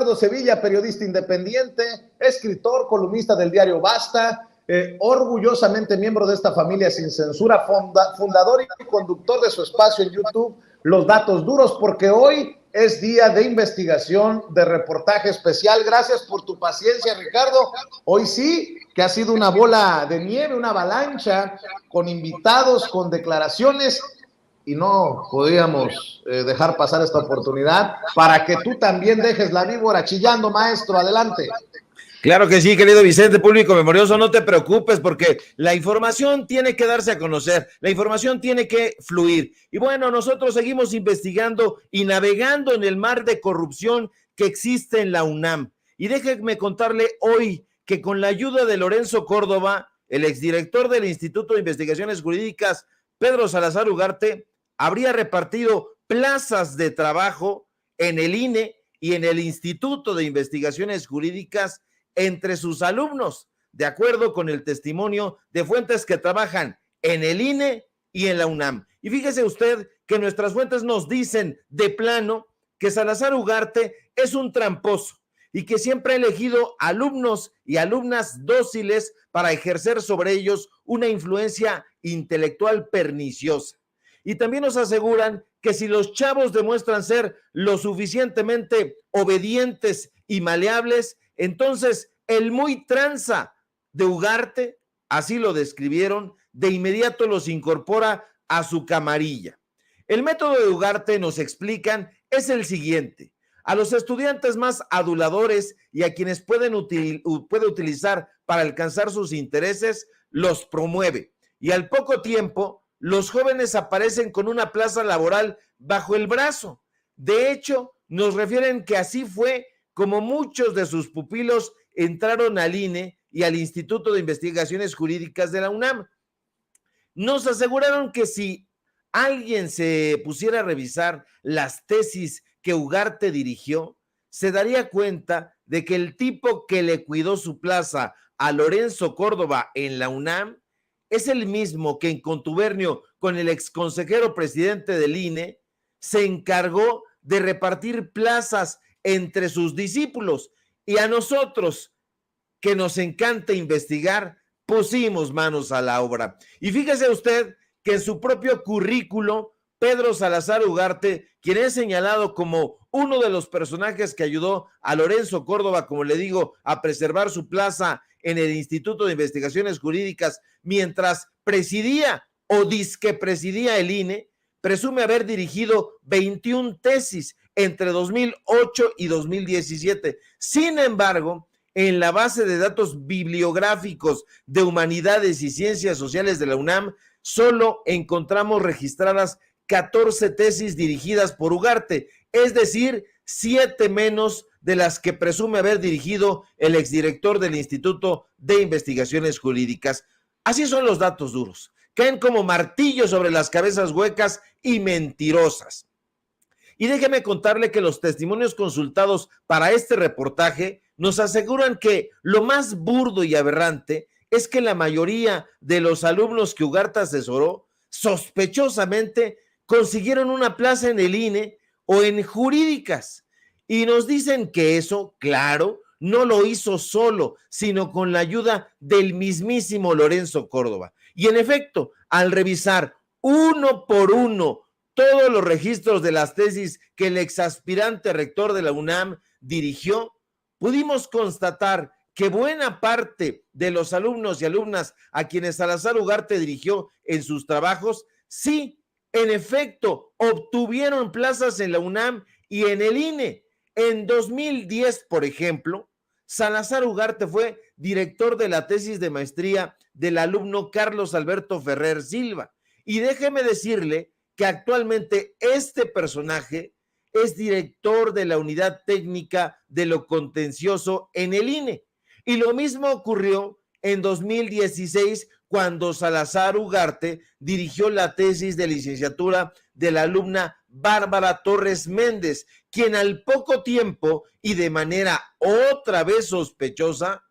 Ricardo Sevilla, periodista independiente, escritor, columnista del diario Basta, orgullosamente miembro de esta familia sin censura, fundador y conductor de su espacio en YouTube, Los Datos Duros, porque hoy es día de investigación, de reportaje especial. Gracias por tu paciencia, Ricardo. Hoy sí, que ha sido una bola de nieve, una avalancha, con invitados, con declaraciones, y no podíamos dejar pasar esta oportunidad para que tú también dejes la víbora chillando, maestro. Adelante. Claro que sí, querido Vicente, público memorioso, no te preocupes porque la información tiene que darse a conocer, la información tiene que fluir. Y bueno, nosotros seguimos investigando y navegando en el mar de corrupción que existe en la UNAM. Y déjeme contarle hoy que con la ayuda de Lorenzo Córdoba, el exdirector del Instituto de Investigaciones Jurídicas, Pedro Salazar Ugarte, habría repartido plazas de trabajo en el INE y en el Instituto de Investigaciones Jurídicas entre sus alumnos, de acuerdo con el testimonio de fuentes que trabajan en el INE y en la UNAM. Y fíjese usted que nuestras fuentes nos dicen de plano que Salazar Ugarte es un tramposo y que siempre ha elegido alumnos y alumnas dóciles para ejercer sobre ellos una influencia intelectual perniciosa. Y también nos aseguran que si los chavos demuestran ser lo suficientemente obedientes y maleables, entonces el muy tranza de Ugarte, así lo describieron, de inmediato los incorpora a su camarilla. El método de Ugarte, nos explican, es el siguiente: a los estudiantes más aduladores y a quienes puede utilizar para alcanzar sus intereses, los promueve. Y al poco tiempo, los jóvenes aparecen con una plaza laboral bajo el brazo. De hecho, nos refieren que así fue como muchos de sus pupilos entraron al INE y al Instituto de Investigaciones Jurídicas de la UNAM. Nos aseguraron que si alguien se pusiera a revisar las tesis que Ugarte dirigió, se daría cuenta de que el tipo que le cuidó su plaza a Lorenzo Córdoba en la UNAM es el mismo que en contubernio con el exconsejero presidente del INE se encargó de repartir plazas entre sus discípulos, y a nosotros, que nos encanta investigar, pusimos manos a la obra. Y fíjese usted que en su propio currículo, Pedro Salazar Ugarte, quien es señalado como uno de los personajes que ayudó a Lorenzo Córdoba, como le digo, a preservar su plaza en el Instituto de Investigaciones Jurídicas mientras presidía o disque presidía el INE, presume haber dirigido 21 tesis entre 2008 y 2017. Sin embargo, en la base de datos bibliográficos de Humanidades y Ciencias Sociales de la UNAM, solo encontramos registradas 14 tesis dirigidas por Ugarte, es decir, 7 menos de las que presume haber dirigido el exdirector del Instituto de Investigaciones Jurídicas. Así son los datos duros, caen como martillo sobre las cabezas huecas y mentirosas. Y déjeme contarle que los testimonios consultados para este reportaje nos aseguran que lo más burdo y aberrante es que la mayoría de los alumnos que Ugarte asesoró sospechosamente consiguieron una plaza en el INE o en jurídicas. Y nos dicen que eso, claro, no lo hizo solo, sino con la ayuda del mismísimo Lorenzo Córdoba. Y en efecto, al revisar uno por uno todos los registros de las tesis que el exaspirante rector de la UNAM dirigió, pudimos constatar que buena parte de los alumnos y alumnas a quienes Salazar Ugarte dirigió en sus trabajos, sí, en efecto, obtuvieron plazas en la UNAM y en el INE. En 2010, por ejemplo, Salazar Ugarte fue director de la tesis de maestría del alumno Carlos Alberto Ferrer Silva. Y déjeme decirle que actualmente este personaje es director de la unidad técnica de lo contencioso en el INE. Y lo mismo ocurrió en 2016 cuando Salazar Ugarte dirigió la tesis de licenciatura de la alumna Bárbara Torres Méndez, quien al poco tiempo y de manera otra vez sospechosa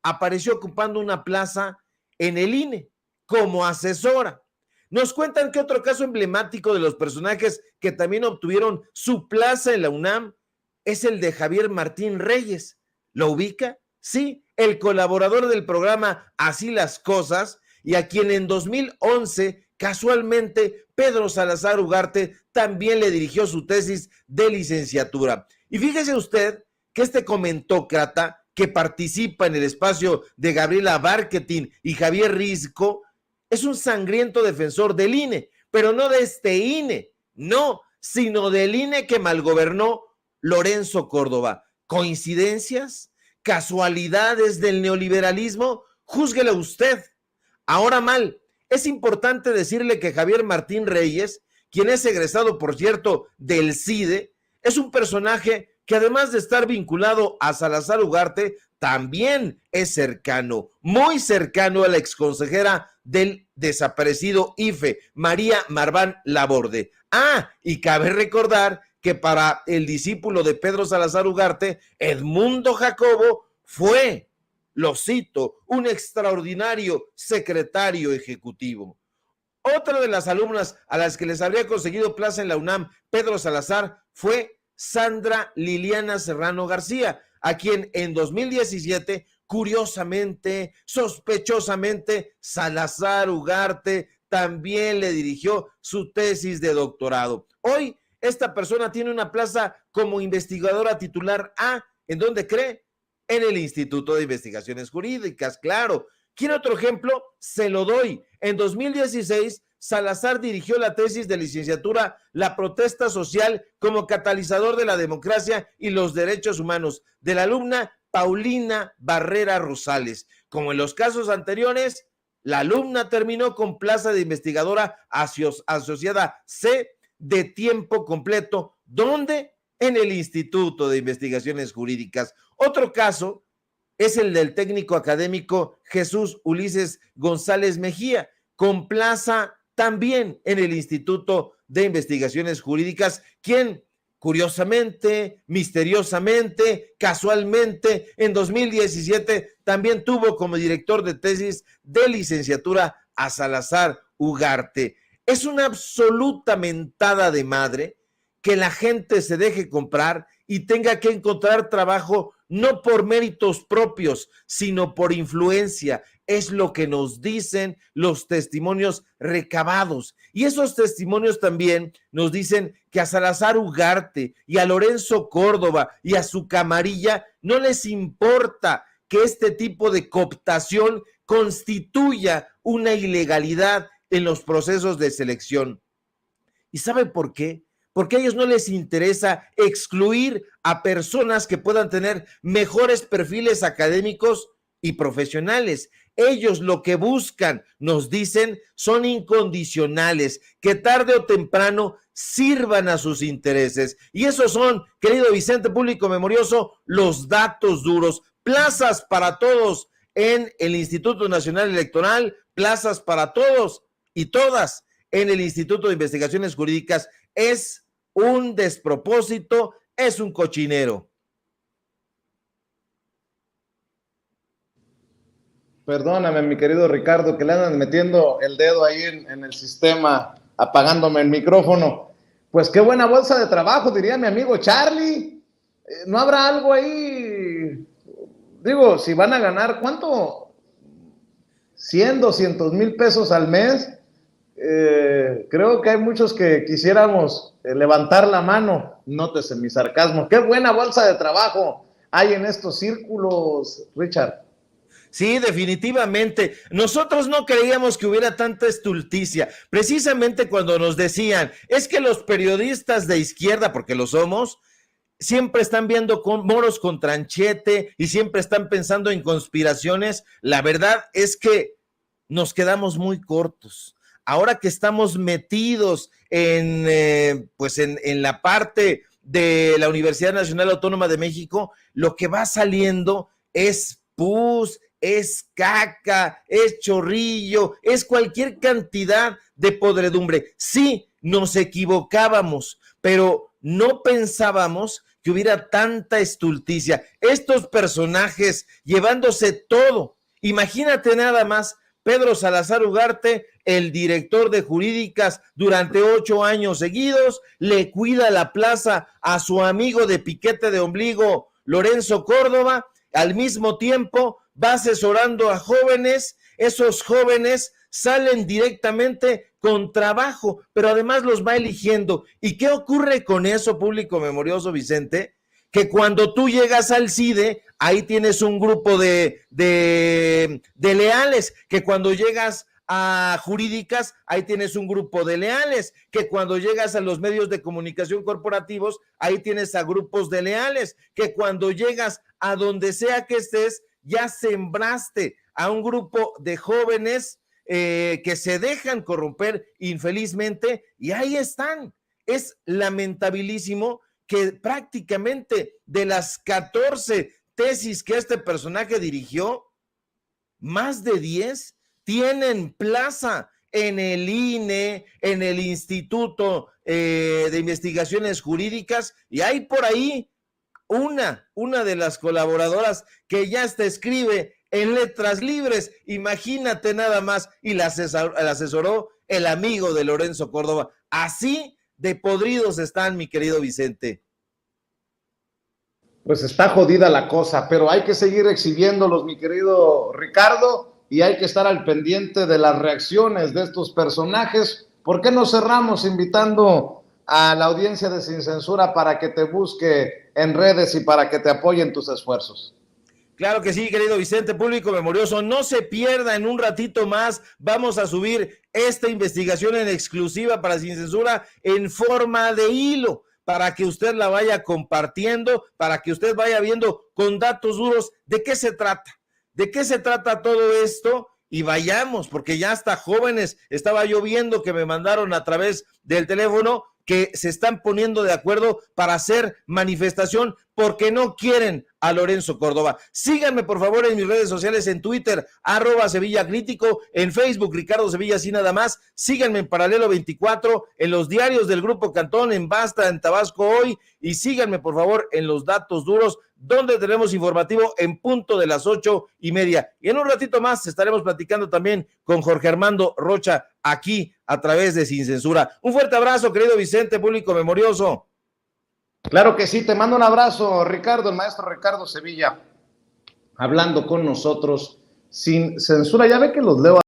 apareció ocupando una plaza en el INE como asesora. Nos cuentan que otro caso emblemático de los personajes que también obtuvieron su plaza en la UNAM es el de Javier Martín Reyes. ¿Lo ubica? Sí, el colaborador del programa Así las Cosas, y a quien en 2011, casualmente, Pedro Salazar Ugarte también le dirigió su tesis de licenciatura. Y fíjese usted que este comentócrata que participa en el espacio de Gabriela Barquetín y Javier Risco es un sangriento defensor del INE, pero no de este INE, no, sino del INE que malgobernó Lorenzo Córdoba. ¿Coincidencias? ¿Casualidades del neoliberalismo? Júzguelo usted. Ahora mal, es importante decirle que Javier Martín Reyes, quien es egresado, por cierto, del CIDE, es un personaje que además de estar vinculado a Salazar Ugarte, también es cercano, muy cercano a la exconsejera del desaparecido IFE, María Marván Laborde. Y cabe recordar que para el discípulo de Pedro Salazar Ugarte, Edmundo Jacobo fue, lo cito, un extraordinario secretario ejecutivo. Otra de las alumnas a las que les habría conseguido plaza en la UNAM, Pedro Salazar, fue Sandra Liliana Serrano García, a quien en 2017, curiosamente, sospechosamente, Salazar Ugarte también le dirigió su tesis de doctorado. Hoy, esta persona tiene una plaza como investigadora titular A, ¿en dónde cree? En el Instituto de Investigaciones Jurídicas, claro. ¿Quiere otro ejemplo? Se lo doy. En 2016, Salazar dirigió la tesis de licenciatura La protesta social como catalizador de la democracia y los derechos humanos, de la alumna Paulina Barrera Rosales. Como en los casos anteriores, la alumna terminó con plaza de investigadora asociada C de tiempo completo. ¿Dónde? En el Instituto de Investigaciones Jurídicas. Otro caso es el del técnico académico Jesús Ulises González Mejía, con plaza también en el Instituto de Investigaciones Jurídicas, quien curiosamente, misteriosamente, casualmente, en 2017 también tuvo como director de tesis de licenciatura a Salazar Ugarte. Es una absoluta mentada de madre que la gente se deje comprar y tenga que encontrar trabajo no por méritos propios, sino por influencia. Es lo que nos dicen los testimonios recabados. Y esos testimonios también nos dicen que a Salazar Ugarte y a Lorenzo Córdoba y a su camarilla no les importa que este tipo de cooptación constituya una ilegalidad en los procesos de selección. ¿Y sabe por qué? Porque a ellos no les interesa excluir a personas que puedan tener mejores perfiles académicos y profesionales. Ellos lo que buscan, nos dicen, son incondicionales, que tarde o temprano sirvan a sus intereses. Y esos son, querido Vicente Público Memorioso, los datos duros. Plazas para todos en el Instituto Nacional Electoral, plazas para todos y todas en el Instituto de Investigaciones Jurídicas. Es un despropósito, es un cochinero. Perdóname, mi querido Ricardo, que le andan metiendo el dedo ahí en el sistema, apagándome el micrófono. Pues qué buena bolsa de trabajo, diría mi amigo Charlie. ¿No habrá algo ahí? Digo, si van a ganar, ¿cuánto? 100, 200 mil pesos al mes. Creo que hay muchos que quisiéramos levantar la mano. Nótese mi sarcasmo. Qué buena bolsa de trabajo hay en estos círculos, Richard. Sí, definitivamente. Nosotros no creíamos que hubiera tanta estulticia. Precisamente cuando nos decían, es que los periodistas de izquierda, porque lo somos, siempre están viendo con moros con tranchete y siempre están pensando en conspiraciones. La verdad es que nos quedamos muy cortos. Ahora que estamos metidos en la parte de la Universidad Nacional Autónoma de México, lo que va saliendo es pus, es caca, es chorrillo, es cualquier cantidad de podredumbre. Sí, nos equivocábamos, pero no pensábamos que hubiera tanta estulticia. Estos personajes llevándose todo. Imagínate nada más, Pedro Salazar Ugarte el director de jurídicas durante 8 años seguidos, le cuida la plaza a su amigo de piquete de ombligo, Lorenzo Córdoba, al mismo tiempo va asesorando a jóvenes, esos jóvenes salen directamente con trabajo, pero además los va eligiendo. ¿Y qué ocurre con eso, público memorioso, Vicente? Que cuando tú llegas al CIDE, ahí tienes un grupo de leales, que cuando llegas a jurídicas, ahí tienes un grupo de leales, que cuando llegas a los medios de comunicación corporativos, ahí tienes a grupos de leales, que cuando llegas a donde sea que estés, ya sembraste a un grupo de jóvenes que se dejan corromper infelizmente, y ahí están. Es lamentabilísimo que prácticamente de las 14 tesis que este personaje dirigió, más de 10 tienen plaza en el INE, en el Instituto de Investigaciones Jurídicas, y hay por ahí una de las colaboradoras que ya hasta escribe en letras libres, imagínate nada más, y la asesoró el amigo de Lorenzo Córdoba. Así de podridos están, mi querido Vicente. Pues está jodida la cosa, pero hay que seguir exhibiéndolos, mi querido Ricardo, y hay que estar al pendiente de las reacciones de estos personajes. ¿Por qué no cerramos invitando a la audiencia de Sin Censura para que te busque en redes y para que te apoye en tus esfuerzos? Claro que sí, querido Vicente, público memorioso, no se pierda, en un ratito más vamos a subir esta investigación en exclusiva para Sin Censura en forma de hilo, para que usted la vaya compartiendo, para que usted vaya viendo con datos duros de qué se trata todo esto, y vayamos, porque ya hasta jóvenes, estaba yo viendo que me mandaron a través del teléfono, que se están poniendo de acuerdo para hacer manifestación porque no quieren a Lorenzo Córdoba. Síganme por favor en mis redes sociales, en Twitter, @SevillaCrítico, en Facebook, Ricardo Sevilla, así nada más. Síganme en Paralelo 24, en los diarios del Grupo Cantón, en Basta, en Tabasco Hoy, y síganme por favor en los datos duros, donde tenemos informativo en punto de las 8:30. Y en un ratito más estaremos platicando también con Jorge Armando Rocha, aquí a través de Sin Censura. Un fuerte abrazo, querido Vicente, público memorioso. Claro que sí, te mando un abrazo, Ricardo, el maestro Ricardo Sevilla, hablando con nosotros sin censura. Ya ve que los leo